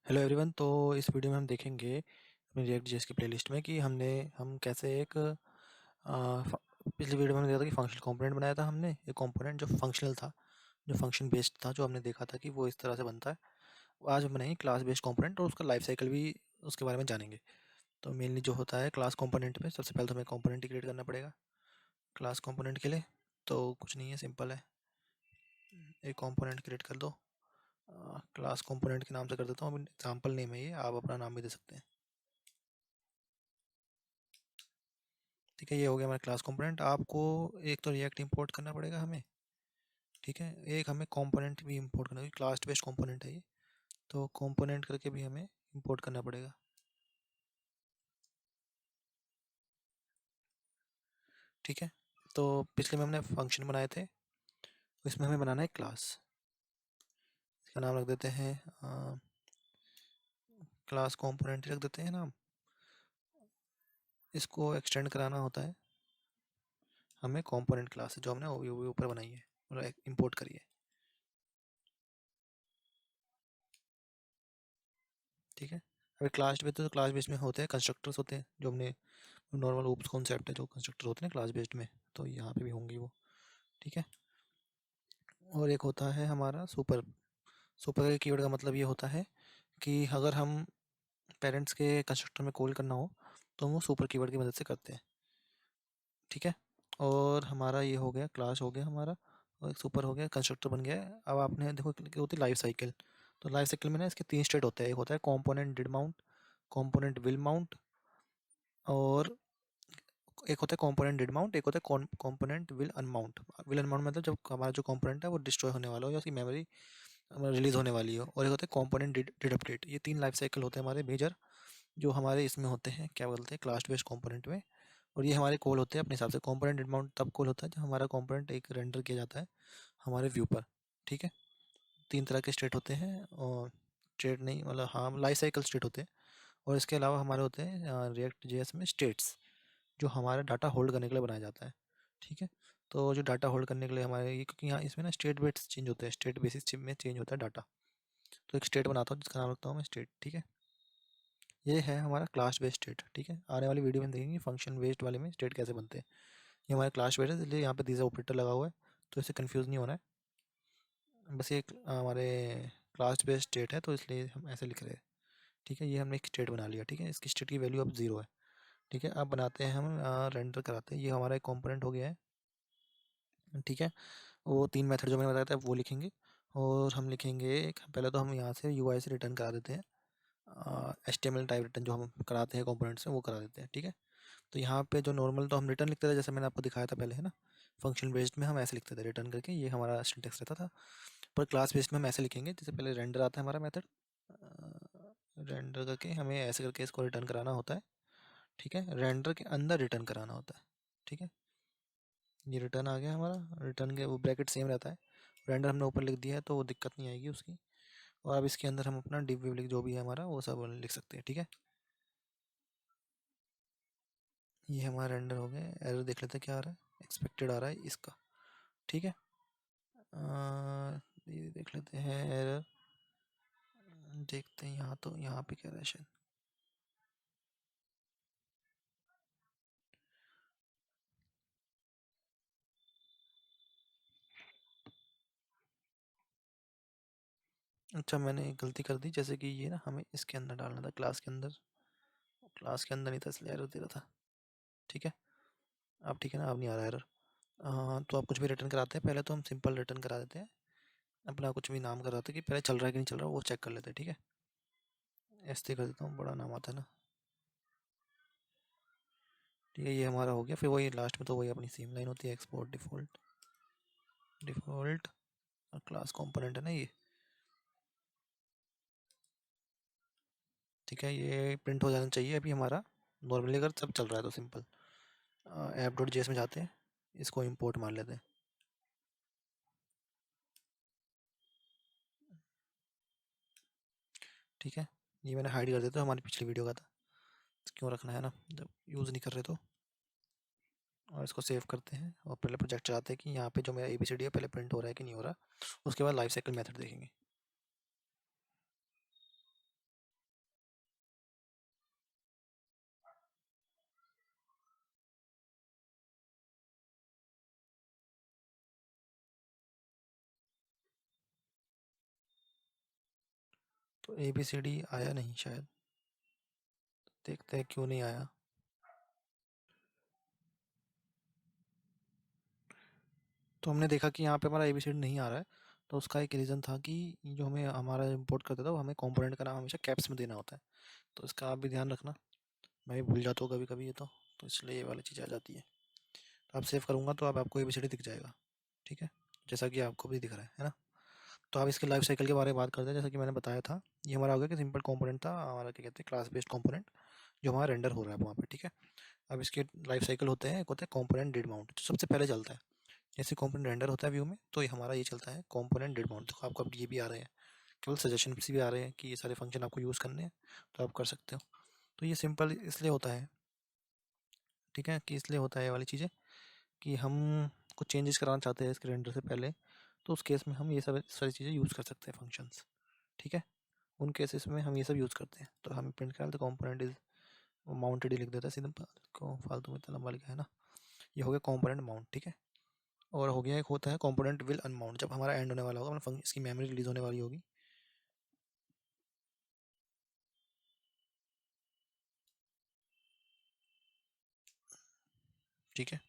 Hello everyone. तो इस video में हम देखेंगे अपनी रिएक्ट जेएस की प्लेलिस्ट में कि हम कैसे एक पिछली वीडियो में हमने देखा था कि फंक्शनल कंपोनेंट बनाया था हमने एक कंपोनेंट जो फंक्शनल था, जो फंक्शन बेस्ड था, जो हमने देखा था कि वो इस तरह से बनता है। आज हम बनाएंगे क्लास बेस्ड कंपोनेंट और उसका लाइफ साइकिल भी उसके बारे में जानेंगे। तो मेनली जो होता है क्लास कंपोनेंट में सबसे पहले तो हमें कंपोनेंट क्रिएट करना पड़ेगा क्लास कंपोनेंट के लिए। तो कुछ नहीं है, सिंपल है, एक कंपोनेंट क्रिएट कर दो। क्लास कंपोनेंट के नाम से कर देता हूँ, एग्जाम्पल नेम है ये, आप अपना नाम भी दे सकते हैं। ठीक है, ये हो गया हमारा क्लास कंपोनेंट। आपको एक तो रिएक्ट इंपोर्ट करना पड़ेगा हमें, ठीक है। एक हमें कंपोनेंट भी इंपोर्ट करना है, क्लास बेस्ड कंपोनेंट है ये, तो कंपोनेंट करके भी हमें इंपोर्ट करना पड़ेगा। ठीक है, तो पिछले में हमने फंक्शन बनाए थे, इसमें हमें बनाना है क्लास। इसका नाम रख देते हैं क्लास कंपोनेंट रख देते हैं नाम। इसको एक्सटेंड कराना होता है हमें कंपोनेंट क्लास जो हमने ऊपर बनाई है, मतलब इंपोर्ट करी है। ठीक है, अभी क्लास बेस्ड तो क्लास बेस्ड में होते हैं कंस्ट्रक्टर्स होते हैं, जो हमने नॉर्मल ओप्स कॉन्सेप्ट है, जो कंस्ट्रक्टर होते हैं क्लास बेस्ड में, तो यहाँ पे भी होंगे वो। ठीक है, और एक होता है हमारा सुपर। सुपर के कीवर्ड का मतलब ये होता है कि अगर हम पेरेंट्स के कंस्ट्रक्टर में कॉल करना हो तो हम वो सुपर कीवर्ड की मदद से करते हैं। ठीक है, और हमारा ये हो गया क्लास हो गया हमारा, और एक सुपर हो गया, कंस्ट्रक्टर बन गया है। अब आपने देखो क्या होती है लाइफ साइकिल। तो लाइफ साइकिल में ना इसके तीन स्टेट होते हैं, एक होता है component did mount, component will mount, और एक होता है कंपोनेंट डिड माउंट, एक होता है component will unmount. Will unmount मतलब जब हमारा जो कंपोनेंट है वो डिस्ट्रॉय होने वाला हो या उसकी मेमोरी रिलीज होने वाली हो। और एक होता है कंपोनेंट डिड अपडेट। ये तीन लाइफ साइकिल होते हैं हमारे मेजर, जो हमारे इसमें होते हैं, क्या बोलते हैं, क्लास बेस्ड कंपोनेंट में। और ये हमारे कॉल होते हैं अपने हिसाब से। कंपोनेंट डिड माउंट तब कॉल होता है जब हमारा कंपोनेंट एक रेंडर किया जाता है हमारे व्यू पर। ठीक है, तीन तरह के स्टेट होते हैं, और स्टेट नहीं मतलब हाँ लाइफ साइकिल स्टेट होते हैं। और इसके अलावा हमारे होते हैं रिएक्ट जेएस में स्टेट्स, जो हमारा डाटा होल्ड करने के लिए बनाया जाता है। ठीक है, तो जो डाटा होल्ड करने के लिए हमारे ये, क्योंकि यहाँ इसमें ना स्टेट बेस चेंज होते हैं, स्टेट बेसिस में चेंज होता है डाटा, तो एक स्टेट बनाता हूँ जिसका नाम रखता हूँ मैं स्टेट। ठीक है, ये है हमारा क्लास बेस्ड स्टेट। ठीक है, आने वाली वीडियो में देखेंगे फंक्शन बेस्ड वाले में स्टेट कैसे बनते हैं। ये हमारा क्लास बेस्ड है, इसलिए यहाँ पे दिस ऑपरेटर लगा हुआ है, तो इससे कंफ्यूज नहीं होना है। बस ये हमारे क्लास बेस्ड स्टेट है, तो इसलिए हम ऐसे लिख रहे हैं। ठीक है, ये हमने एक स्टेट बना लिया। ठीक है, इसकी स्टेट की वैल्यू अब 0 है। ठीक है, अब बनाते हैं हम रेंडर कराते हैं। ये हमारा एक कॉम्पोनेंट हो गया है। ठीक है, वो तीन मेथड जो मैंने बताया था वो लिखेंगे, और हम लिखेंगे पहले तो हम यहाँ से यूआई से रिटर्न करा देते हैं, एचटीएमएल टाइप रिटर्न जो हम कराते हैं कंपोनेंट से वो करा देते हैं। ठीक है, तो यहाँ पे जो नॉर्मल तो हम रिटर्न लिखते थे, जैसे मैंने आपको दिखाया था पहले, है ना। फंक्शन बेस्ड में हम ऐसे लिखते थे रिटर्न करके, ये हमारा सिंटेक्स रहता था। पर क्लास बेस्ड में हम ऐसे लिखेंगे, जैसे पहले रेंडर आता है हमारा मेथड, रेंडर करके हमें ऐसे करके इसको रिटर्न कराना होता है। ठीक है, रेंडर के अंदर रिटर्न कराना होता है। ठीक है, ये रिटर्न आ गया हमारा, रिटर्न के वो ब्रैकेट सेम रहता है। रेंडर हमने ऊपर लिख दिया है तो वो दिक्कत नहीं आएगी उसकी। और अब इसके अंदर हम अपना डिव विव लिख जो भी है हमारा वो सब लिख सकते हैं। ठीक है, ये हमारा रेंडर हो गया। एरर देख लेते हैं क्या आ रहा है, एक्सपेक्टेड आ रहा है इसका। ठीक है, ये देख लेते हैं एरर, देखते हैं यहाँ, तो यहाँ पे क्या रहा है शायद। अच्छा, मैंने एक गलती कर दी, जैसे कि ये ना हमें इसके अंदर डालना था, क्लास के अंदर। क्लास के अंदर नहीं था इसलिए एरर दे रहा था। ठीक है, अब ठीक है ना, अब नहीं आ रहा एरर। तो आप कुछ भी रिटर्न कराते हैं, पहले तो हम सिंपल रिटर्न करा देते हैं, अपना कुछ भी नाम कराते हैं कि पहले चल रहा है कि नहीं चल रहा वो चेक कर लेते हैं। ठीक है, ऐसे कर देता हूँ, बड़ा नाम आता है ना। ठीक है, ये हमारा हो गया। फिर वही लास्ट में तो वही अपनी सेम लाइन होती है, export default. Default class component है ना ये। ठीक है, ये प्रिंट हो जाना चाहिए अभी हमारा। नॉर्मली अगर सब चल रहा है तो सिंपल ऐप डॉट जेएस में जाते हैं, इसको इंपोर्ट मार लेते हैं। ठीक है, ये मैंने हाइड कर देता हूँ, हमारी पिछली वीडियो का था, क्यों रखना है ना जब यूज़ नहीं कर रहे तो। और इसको सेव करते हैं, और पहले प्रोजेक्ट चलाते हैं कि यहाँ पे जो मेरा एबीसीडी है पहले प्रिंट हो रहा है कि नहीं हो रहा। उसके बाद लाइफ साइकिल मेथड देखेंगे। तो ए बी सी डी आया नहीं शायद, देखते हैं क्यों नहीं आया। तो हमने देखा कि यहाँ पे हमारा ए बी सी डी नहीं आ रहा है। तो उसका एक रीज़न था कि जो हमें हमारा इम्पोर्ट करता था वो हमें कंपोनेंट का नाम हमेशा कैप्स में देना होता है। तो इसका आप भी ध्यान रखना, मैं भी भूल जाता हूँ कभी कभी ये तो इसलिए ये वाली चीज़ आ जाती है। तो आप सेव करूँगा तो अब आपको ए बी सी डी दिख जाएगा, ठीक है, जैसा कि आपको भी दिख रहा है ना। तो आप इसके लाइफ साइकिल के बारे में बात करते हैं। जैसा कि मैंने बताया था, ये हमारा हो गया कि सिंपल कंपोनेंट था हमारा, क्या कहते हैं, क्लास बेस्ड कंपोनेंट, जो हमारा रेंडर हो रहा है वहाँ पे, ठीक है। अब इसके लाइफ साइकिल होते हैं, एक होता है कंपोनेंट डेड माउंट, जो सबसे पहले चलता है। जैसे कंपोनेंट रेंडर होता है व्यू में, तो ये हमारा ये चलता है कंपोनेंट डेड माउंट। देखो आपको अब ये भी आ रहे हैं, केवल सजेशन भी आ रहे हैं कि ये सारे फंक्शन आपको यूज़ करने हैं, तो आप कर सकते हो। तो ये सिंपल इसलिए होता है, ठीक है, कि इसलिए होता है ये वाली चीज़ें कि हम कुछ चेंजेस कराना चाहते हैं इसके रेंडर से पहले, तो उस केस में हम ये सब सारी चीज़ें यूज़ कर सकते हैं फंक्शंस, ठीक है। उन केसेस में हम ये सब यूज़ करते हैं। तो हमें प्रिंट करना, तो कंपोनेंट इज माउंटेड ही लिख देता है सीधा, को फालतू में इतना लंबा लिखा है ना। ये हो गया कंपोनेंट माउंट, ठीक है। और हो गया एक होता है कंपोनेंट विल अनमाउंट, जब हमारा एंड होने वाला होगा, मतलब इसकी मेमोरी रिलीज होने वाली होगी, ठीक है।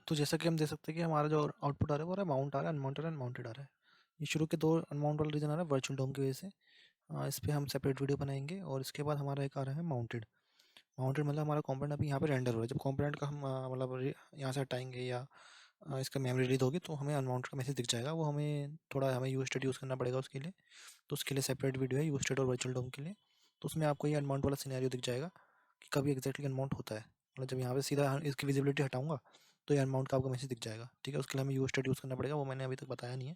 तो जैसा कि हम देख सकते हैं कि हमारा जो आउटपुट आ रहा है वो रहा है माउंट आ रहा है, अनमाउंटेड अनमाउंटेड आ रहा है। ये शुरू के दो अनमाउंट वाला रीजन आ रहा है वर्चुअल डोम की वजह से। इस पे हम सेपरेट वीडियो बनाएंगे। और इसके बाद हमारा एक आ रहा है माउंटेड। माउंटेड मतलब हमारा कंपोनेंट अभी यहाँ पे रेंडर हो रहा है। जब कंपोनेंट का हम मतलब यहाँ से हटाएंगे या इसका मेमोरी रिलीज होगी, तो हमें अनमाउंटेड का मैसेज दिख जाएगा। वो हमें थोड़ा हमें यू स्टेट यूज़ करना पड़ेगा उसके लिए। तो उसके लिए सेपरेट वीडियो है यू स्टेट और वर्चुअल डोम के लिए। तो उसमें आपको ये अनमाउंट वाला सिनेरियो दिख जाएगा कि कभी एग्जैक्टली अनमाउंट होता है। मतलब जब यहाँ पे सीधा इसकी विजिबिलिटी हटाऊंगा, तो ये अनमाउंट का आपको मैसेज दिख जाएगा, ठीक है। उसके लिए हमें यू स्टेट यूज़ करना पड़ेगा, वो मैंने अभी तक बताया नहीं है।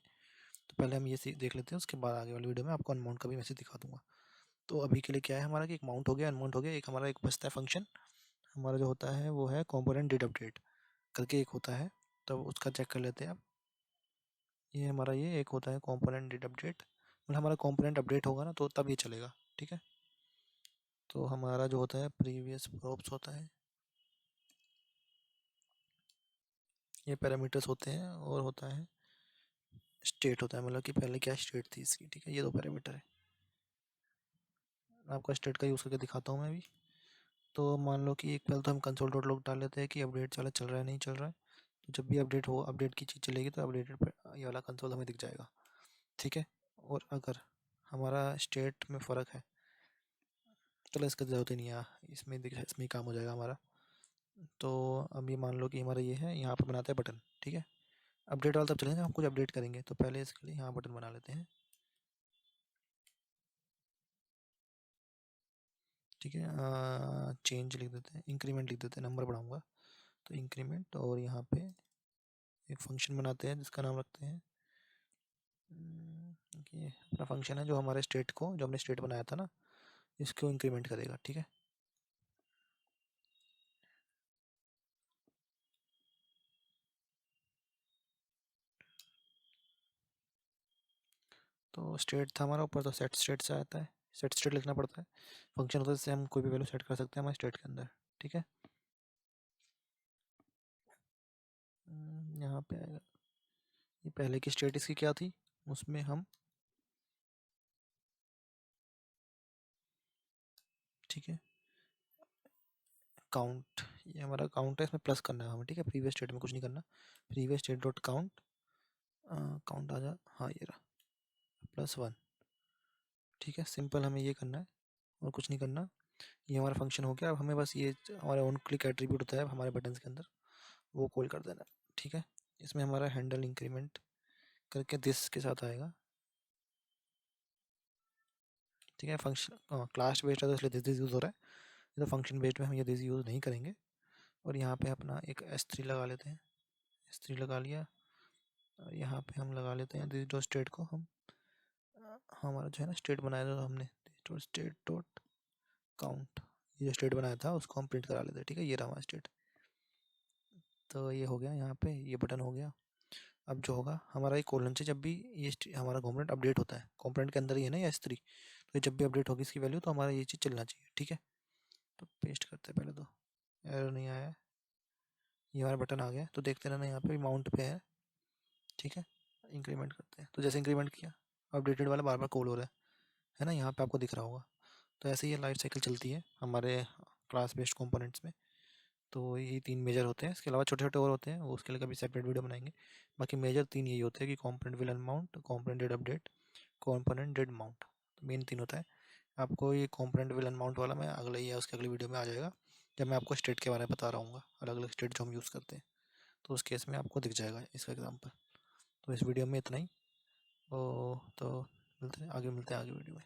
तो पहले हम ये देख लेते हैं, उसके बाद आगे वाली वीडियो में आपको अनमाउंट का भी मैसेज दिखा दूंगा। तो अभी के लिए क्या है हमारा कि एक माउंट हो गया, अनमाउंट हो गया, एक हमारा एक बचता है फंक्शन हमारा जो होता है वो है कंपोनेंट डेट अपडेट करके एक होता है। तो उसका चेक कर लेते हैं आप। ये हमारा ये एक होता है कंपोनेंट डेट अपडेट, मतलब हमारा कंपोनेंट अपडेट होगा ना तो तब ये चलेगा, ठीक है। तो हमारा जो होता है प्रीवियस प्रोप्स होता है, ये पैरामीटर्स होते हैं, और होता है स्टेट होता है, मतलब कि पहले क्या स्टेट थी इसकी, ठीक है। ये दो पैरामीटर है। आपका स्टेट का यूज़ करके दिखाता हूँ मैं अभी। तो मान लो कि एक पहले तो हम कंसोल डॉट लॉग डाल लेते हैं कि अपडेट चल रहा है नहीं चल रहा है। तो जब भी अपडेट हो, अपडेट की चीज़ चलेगी, तो अपडेटेड ये वाला कंसोल हमें दिख जाएगा, ठीक है। और अगर हमारा स्टेट में फ़र्क है, चलो इसका ज़रूरत ही नहीं है, इसमें दिख इसमें ही काम हो जाएगा हमारा। तो अभी मान लो कि हमारा ये है, यहाँ पर बनाते हैं बटन, ठीक है। अपडेट वाला तब चलेगा हम कुछ अपडेट करेंगे, तो पहले इसके लिए यहाँ बटन बना लेते हैं, ठीक है। चेंज लिख देते हैं, इंक्रीमेंट लिख देते हैं, नंबर बढ़ाऊंगा तो इंक्रीमेंट। और यहाँ पे एक फंक्शन बनाते हैं जिसका नाम रखते हैं ये अपना फंक्शन है जो हमारे स्टेट को, जो हमने स्टेट बनाया था ना, इसको इंक्रीमेंट करेगा, ठीक है। तो स्टेट था हमारा ऊपर, तो सेट स्टेट से आता है, सेट स्टेट लिखना पड़ता है। फंक्शन होता है जिससे हम कोई भी वैल्यू सेट कर सकते हैं हमारे स्टेट के अंदर, ठीक है। यहाँ पे आएगा, ये पहले की स्टेट इसकी क्या थी, उसमें हम, ठीक है, काउंट, ये हमारा काउंट है, इसमें प्लस करना है हमें, ठीक है। प्रीवियस स्टेट में कुछ नहीं करना, previous state dot count, count आ जा, हाँ ये रहा, +1, ठीक है। सिंपल हमें ये करना है और कुछ नहीं करना। ये हमारा फंक्शन हो गया। अब हमें बस ये हमारा ऑन क्लिक एट्रीब्यूट होता है हमारे बटन्स के अंदर, वो कॉल कर देना, ठीक है। इसमें हमारा हैंडल इंक्रीमेंट करके दिस के साथ आएगा, ठीक है। फंक्शन क्लास बेस्ड है तो इसलिए दिस यूज़ हो रहा है। ये तो फंक्शन बेस्ड में हम ये दिस यूज़ नहीं करेंगे। और यहाँ पे अपना एक S3 लगा लेते हैं, S3 लगा लिया। और यहाँ पे हम लगा लेते हैं दिस डॉट स्टेट को हम, हमारा जो है ना स्टेट बनाया था हमने, डॉट स्टेट डॉट काउंट, ये जो स्टेट बनाया था उसको हम प्रिंट करा लेते हैं, ठीक है। ये रहा हमारा स्टेट। तो ये हो गया, यहाँ पे ये बटन हो गया। अब जो होगा हमारा ये कोलन से जब भी ये हमारा कंपोनेंट अपडेट होता है, कंपोनेंट के अंदर ही है ना ये S3, तो ये जब भी अपडेट होगी इसकी वैल्यू तो हमारा ये चीज़ चलना चाहिए। ठीक है, तो पेस्ट करते हैं पहले, तो एरर नहीं आया है, ये हमारा बटन आ गया। तो देखते रहना यहाँ पे माउंट पे है। ठीक है, इंक्रीमेंट करते हैं, तो जैसे इंक्रीमेंट किया अपडेटेड वाला बार बार कॉल हो रहा है ना, यहाँ पे आपको दिख रहा होगा। तो ऐसे ही ये लाइफ साइकिल चलती है हमारे क्लास बेस्ड कंपोनेंट्स में। तो यही 3 मेजर होते हैं, इसके अलावा छोटे-छोटे और होते हैं, वो उसके लिए कभी सेपरेट वीडियो बनाएंगे। बाकी मेजर 3 यही होते हैं कि component will unmount, component did update, component did mount. तो मेन 3 होता है। आपको ये कंपोनेंट विल अनमाउंट वाला मैं अगले या उसके अगली वीडियो में आ जाएगा, जब मैं आपको स्टेट के बारे में बता रहा हूँ, अलग-अलग स्टेट जो हम यूज़ करते हैं, तो उस केस में आपको दिख जाएगा इसका एग्जांपल। तो इस वीडियो में इतना ही। तो मिलते हैं आगे वीडियो में।